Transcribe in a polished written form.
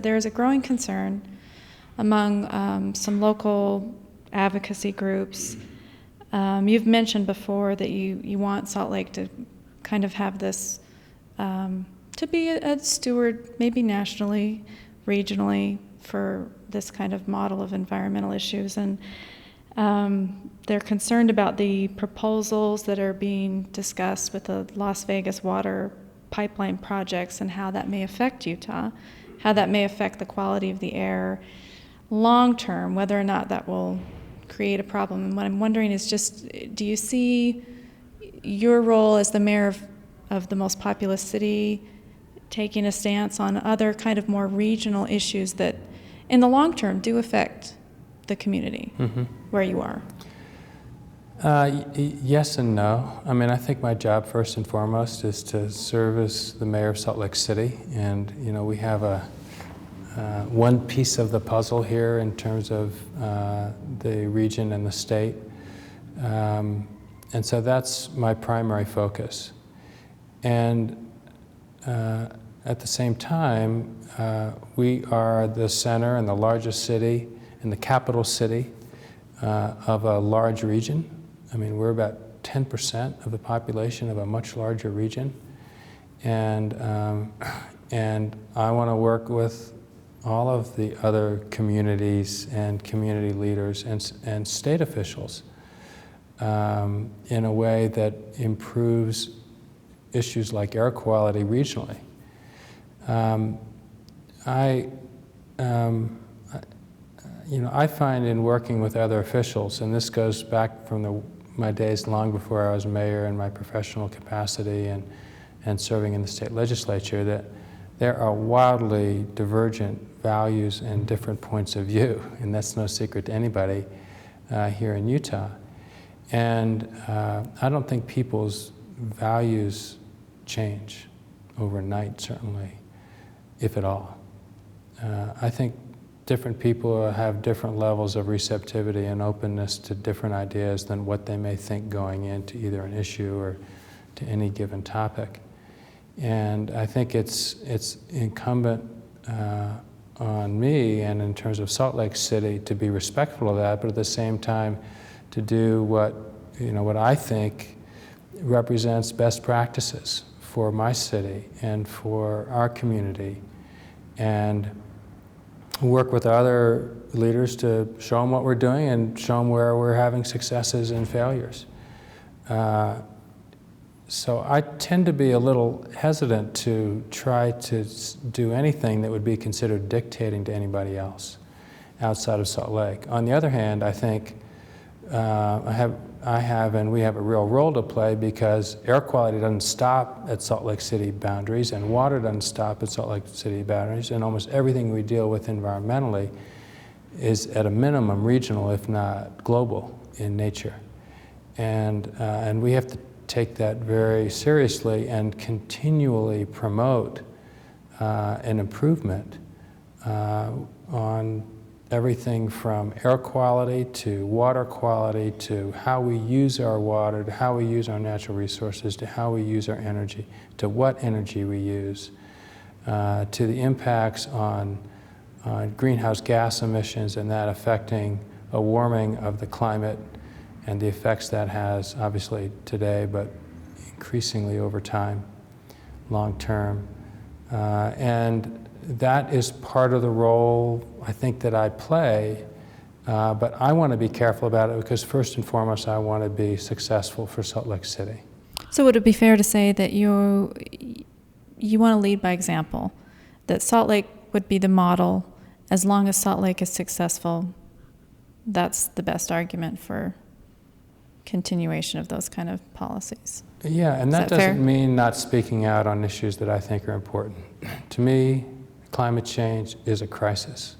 There is a growing concern among some local advocacy groups. You've mentioned before that you want Salt Lake to kind of have this, to be a steward, maybe nationally, regionally, for this kind of model of environmental issues. And they're concerned about the proposals that are being discussed with the Las Vegas water pipeline projects and how that may affect Utah, how that may affect the quality of the air long term, whether or not that will create a problem. And what I'm wondering is just, do you see your role as the mayor of the most populous city taking a stance on other kind of more regional issues that in the long term do affect the community where you are? Yes and no. I mean, I think my job first and foremost is to serve as the mayor of Salt Lake City, and we have one piece of the puzzle here in terms of the region and the state, and so that's my primary focus. And at the same time, we are the center and the largest city and the capital city of a large region. I mean, we're about 10% of the population of a much larger region, and I want to work with all of the other communities and community leaders and state officials in a way that improves issues like air quality regionally. I find in working with other officials, and this goes back from my days long before I was mayor in my professional capacity and serving in the state legislature, that there are wildly divergent values and different points of view, and that's no secret to anybody here in Utah. And I don't think people's values change overnight, certainly, if at all. I think different people have different levels of receptivity and openness to different ideas than what they may think going into either an issue or to any given topic. And I think it's incumbent on me and in terms of Salt Lake City to be respectful of that, but at the same time to do what I think represents best practices for my city and for our community, and work with other leaders to show them what we're doing and show them where we're having successes and failures. So I tend to be a little hesitant to try to do anything that would be considered dictating to anybody else outside of Salt Lake. On the other hand, I think I have and we have a real role to play, because air quality doesn't stop at Salt Lake City boundaries, and water doesn't stop at Salt Lake City boundaries, and almost everything we deal with environmentally is at a minimum regional, if not global, in nature. And we have to take that very seriously and continually promote an improvement on everything from air quality to water quality to how we use our water, to how we use our natural resources, to how we use our energy, to what energy we use, to the impacts on greenhouse gas emissions and that affecting a warming of the climate and the effects that has, obviously today, but increasingly over time, long term. And that is part of the role I think that I play, but I want to be careful about it, because first and foremost I want to be successful for Salt Lake City. So would it be fair to say that you want to lead by example, that Salt Lake would be the model? As long as Salt Lake is successful, that's the best argument for continuation of those kind of policies? Yeah, and that fair? doesn't mean not speaking out on issues that I think are important. To me, climate change is a crisis.